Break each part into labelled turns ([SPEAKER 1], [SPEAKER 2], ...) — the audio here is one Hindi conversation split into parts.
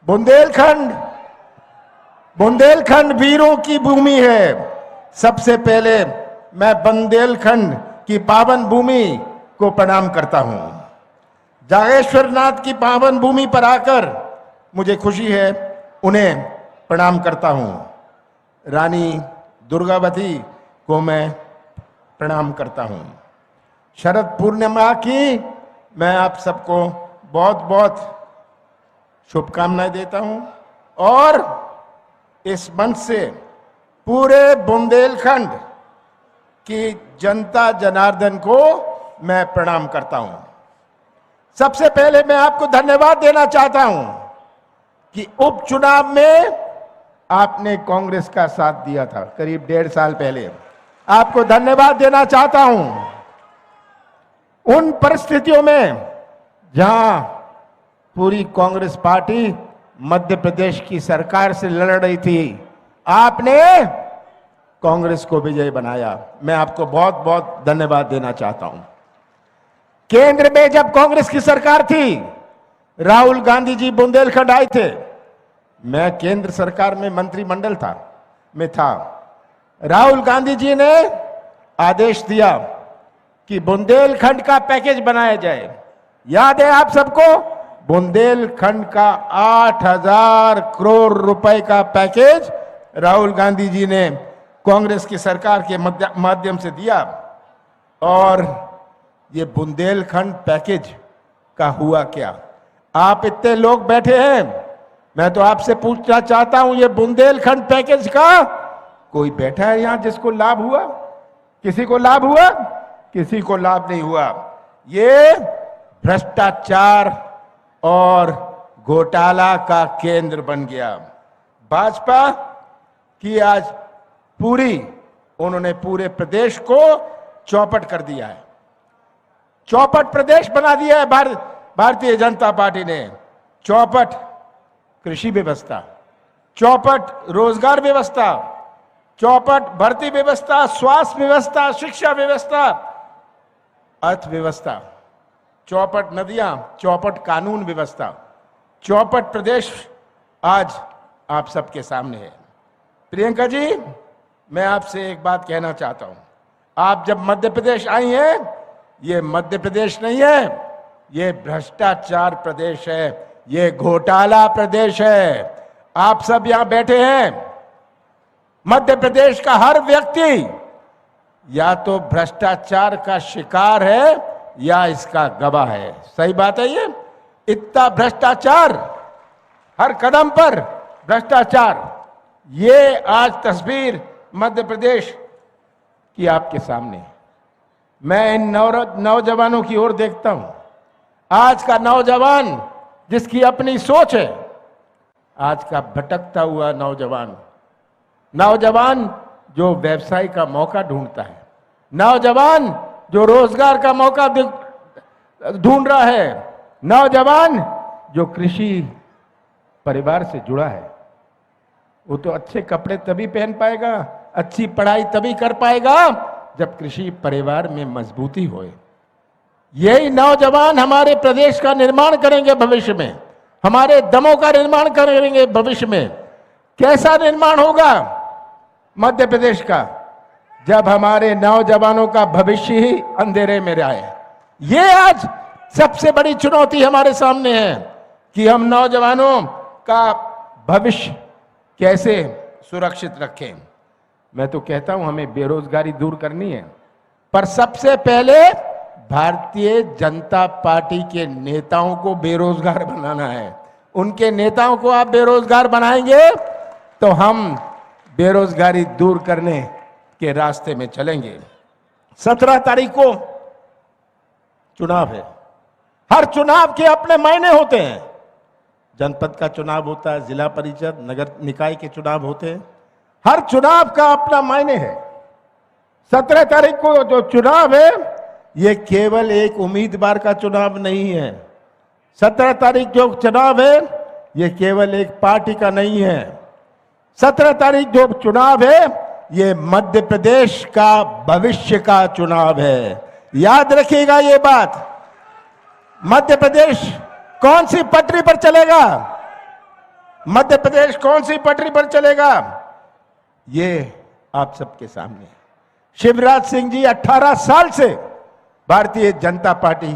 [SPEAKER 1] बुंदेलखंड बुंदेलखंड वीरों की भूमि है। सबसे पहले मैं बुंदेलखंड की पावन भूमि को प्रणाम करता हूं। जागेश्वर नाथ की पावन भूमि पर आकर मुझे खुशी है, उन्हें प्रणाम करता हूं। रानी दुर्गावती को मैं प्रणाम करता हूं। शरद पूर्णिमा की मैं आप सबको बहुत बहुत शुभकामनाएं देता हूं और इस मंच से पूरे बुंदेलखंड की जनता जनार्दन को मैं प्रणाम करता हूं। सबसे पहले मैं आपको धन्यवाद देना चाहता हूं कि उपचुनाव में आपने कांग्रेस का साथ दिया था करीब 1.5 साल पहले। आपको धन्यवाद देना चाहता हूं। उन परिस्थितियों में जहां पूरी कांग्रेस पार्टी मध्य प्रदेश की सरकार से लड़ रही थी, आपने कांग्रेस को विजयी बनाया। मैं आपको बहुत बहुत धन्यवाद देना चाहता हूं। केंद्र में जब कांग्रेस की सरकार थी, राहुल गांधी जी बुंदेलखंड आए थे। मैं केंद्र सरकार में मंत्रिमंडल था। राहुल गांधी जी ने आदेश दिया कि बुंदेलखंड का पैकेज बनाया जाए। याद है आप सबको, बुंदेलखंड का 8,000 करोड़ रुपए का पैकेज राहुल गांधी जी ने कांग्रेस की सरकार के माध्यम से दिया। और ये बुंदेलखंड पैकेज का हुआ क्या? आप इतने लोग बैठे हैं, मैं तो आपसे पूछना चाहता हूं, ये बुंदेलखंड पैकेज का कोई बैठा है यहां जिसको लाभ हुआ? किसी को लाभ हुआ? किसी को लाभ नहीं हुआ। ये भ्रष्टाचार और घोटाला का केंद्र बन गया। भाजपा की आज उन्होंने पूरे प्रदेश को चौपट कर दिया है। चौपट प्रदेश बना दिया है भारतीय जनता पार्टी ने। चौपट कृषि व्यवस्था, चौपट रोजगार व्यवस्था, चौपट भर्ती व्यवस्था, स्वास्थ्य व्यवस्था, शिक्षा व्यवस्था, अर्थव्यवस्था, चौपट नदियां, चौपट कानून व्यवस्था, चौपट प्रदेश आज आप सबके सामने है। प्रियंका जी, मैं आपसे एक बात कहना चाहता हूं। आप जब मध्य प्रदेश आई हैं, ये मध्य प्रदेश नहीं है, ये भ्रष्टाचार प्रदेश है, ये घोटाला प्रदेश है। आप सब यहां बैठे हैं, मध्य प्रदेश का हर व्यक्ति या तो भ्रष्टाचार का शिकार है या इसका गवाह है। सही बात है ये? इतना भ्रष्टाचार, हर कदम पर भ्रष्टाचार। ये आज तस्वीर मध्य प्रदेश की आपके सामने। मैं इन नौजवानों की ओर देखता हूं। आज का नौजवान जिसकी अपनी सोच है, आज का भटकता हुआ नौजवान जो व्यवसाय का मौका ढूंढता है, नौजवान जो रोजगार का मौका ढूंढ रहा है, नौजवान जो कृषि परिवार से जुड़ा है, वो तो अच्छे कपड़े तभी पहन पाएगा, अच्छी पढ़ाई तभी कर पाएगा जब कृषि परिवार में मजबूती होए। यही नौजवान हमारे प्रदेश का निर्माण करेंगे भविष्य में, हमारे दमों का निर्माण करेंगे भविष्य में। कैसा निर्माण होगा मध्य प्रदेश का? जब हमारे नौजवानों का भविष्य ही अंधेरे में रहे। ये आज सबसे बड़ी चुनौती हमारे सामने है कि हम नौजवानों का भविष्य कैसे सुरक्षित रखें। मैं तो कहता हूं हमें बेरोजगारी दूर करनी है, पर सबसे पहले भारतीय जनता पार्टी के नेताओं को बेरोजगार बनाना है। उनके नेताओं को आप बेरोजगार बनाएंगे तो हम बेरोजगारी दूर करने के रास्ते में चलेंगे। 17 तारीख को चुनाव है। हर चुनाव के अपने मायने होते हैं। जनपद का चुनाव होता है, जिला परिषद, नगर निकाय के चुनाव होते हैं। हर चुनाव का अपना मायने है। 17 तारीख को जो चुनाव है, ये केवल एक उम्मीदवार का चुनाव नहीं है। 17 तारीख जो चुनाव है, ये केवल एक पार्टी का नहीं है। 17 तारीख जो चुनाव है, ये मध्य प्रदेश का भविष्य का चुनाव है। याद रखिएगा ये बात। मध्य प्रदेश कौन सी पटरी पर चलेगा? मध्य प्रदेश कौन सी पटरी पर चलेगा, ये आप सबके सामने है। शिवराज सिंह जी 18 साल से भारतीय जनता पार्टी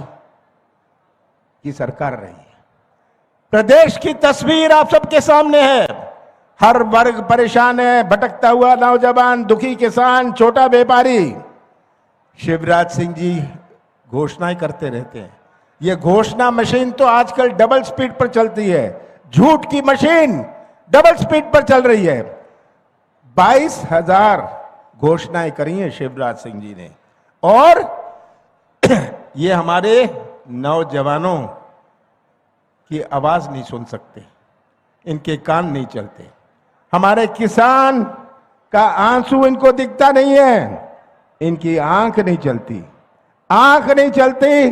[SPEAKER 1] की सरकार रही है। प्रदेश की तस्वीर आप सबके सामने है। हर वर्ग परेशान है, भटकता हुआ नौजवान, दुखी किसान, छोटा व्यापारी। शिवराज सिंह जी घोषणाएं करते रहते हैं। ये घोषणा मशीन तो आजकल डबल स्पीड पर चलती है। झूठ की मशीन डबल स्पीड पर चल रही है। 22,000 घोषणाएं करी हैं शिवराज सिंह जी ने, और ये हमारे नौजवानों की आवाज नहीं सुन सकते, इनके कान नहीं चलते। हमारे किसान का आंसू इनको दिखता नहीं है, इनकी आंख नहीं चलती। आंख नहीं चलती,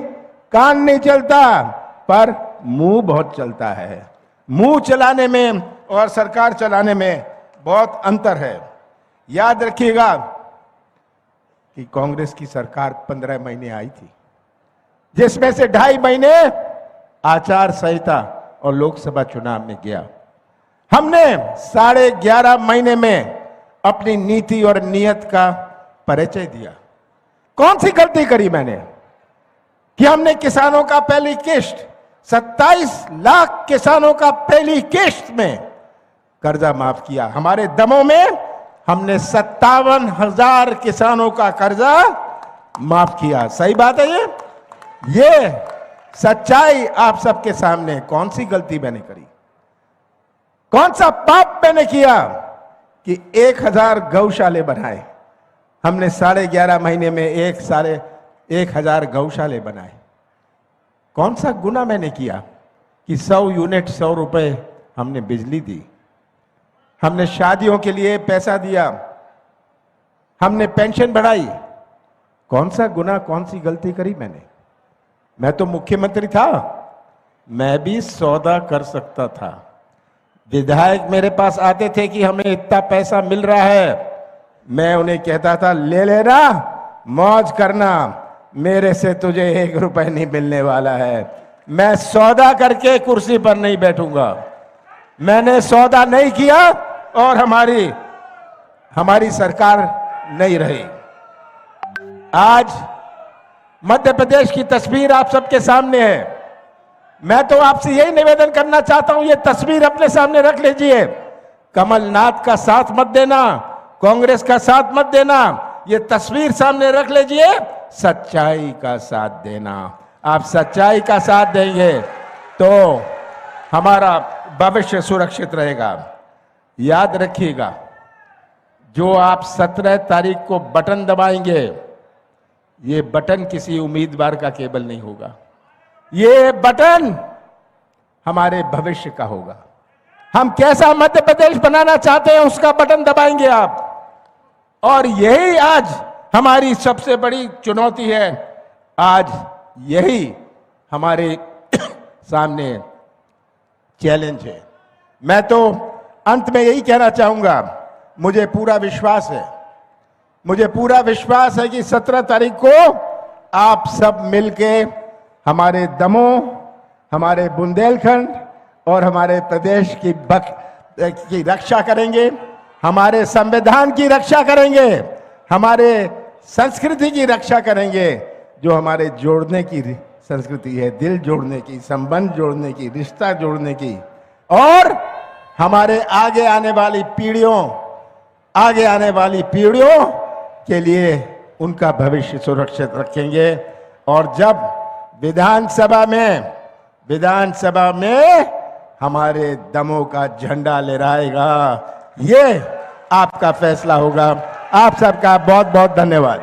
[SPEAKER 1] कान नहीं चलता, पर मुंह बहुत चलता है। मुंह चलाने में और सरकार चलाने में बहुत अंतर है। याद रखिएगा कि कांग्रेस की सरकार 15 महीने आई थी, जिसमें से 2.5 महीने आचार संहिता और लोकसभा चुनाव में गया। हमने 11.5 महीने में अपनी नीति और नियत का परिचय दिया। कौन सी गलती करी मैंने कि हमने किसानों का पहली किश्त 27 लाख किसानों का पहली किश्त में कर्जा माफ किया। हमारे दमों में हमने 57,000 किसानों का कर्जा माफ किया। सही बात है ये सच्चाई आप सबके सामने। कौन सी गलती मैंने करी, कौन सा पाप मैंने किया कि 1000 गौशाले बनाए। हमने 11.5 महीने में 1,000 गौशाले बनाए। कौन सा गुना मैंने किया कि 100 यूनिट 100 रुपए हमने बिजली दी। हमने शादियों के लिए पैसा दिया, हमने पेंशन बढ़ाई। कौन सा गुना, कौन सी गलती करी मैंने। मैं तो मुख्यमंत्री था, मैं भी सौदा कर सकता था। विधायक मेरे पास आते थे कि हमें इतना पैसा मिल रहा है, मैं उन्हें कहता था ले लेना, मौज करना, मेरे से तुझे 1 रुपए नहीं मिलने वाला है। मैं सौदा करके कुर्सी पर नहीं बैठूंगा। मैंने सौदा नहीं किया और हमारी सरकार नहीं रही। आज मध्य प्रदेश की तस्वीर आप सबके सामने है। मैं तो आपसे यही निवेदन करना चाहता हूं, ये तस्वीर अपने सामने रख लीजिए। कमलनाथ का साथ मत देना, कांग्रेस का साथ मत देना, ये तस्वीर सामने रख लीजिए। सच्चाई का साथ देना। आप सच्चाई का साथ देंगे तो हमारा भविष्य सुरक्षित रहेगा। याद रखिएगा, जो आप 17 तारीख को बटन दबाएंगे, ये बटन किसी उम्मीदवार का केवल नहीं होगा, ये बटन हमारे भविष्य का होगा। हम कैसा मध्य प्रदेश बनाना चाहते हैं, उसका बटन दबाएंगे आप। और यही आज हमारी सबसे बड़ी चुनौती है। आज यही हमारे सामने चैलेंज है। मैं तो अंत में यही कहना चाहूंगा, मुझे पूरा विश्वास है कि 17 तारीख को आप सब मिलके हमारे दमोह, हमारे बुंदेलखंड और हमारे प्रदेश की रक्षा करेंगे, हमारे संविधान की रक्षा करेंगे, हमारे संस्कृति की रक्षा करेंगे, जो हमारे जोड़ने की संस्कृति है, दिल जोड़ने की, संबंध जोड़ने की, रिश्ता जोड़ने की, और हमारे आगे आने वाली पीढ़ियों के लिए उनका भविष्य सुरक्षित रखेंगे। और जब विधानसभा में हमारे दमों का झंडा लहराएगा, ये आपका फैसला होगा। आप सबका बहुत बहुत धन्यवाद।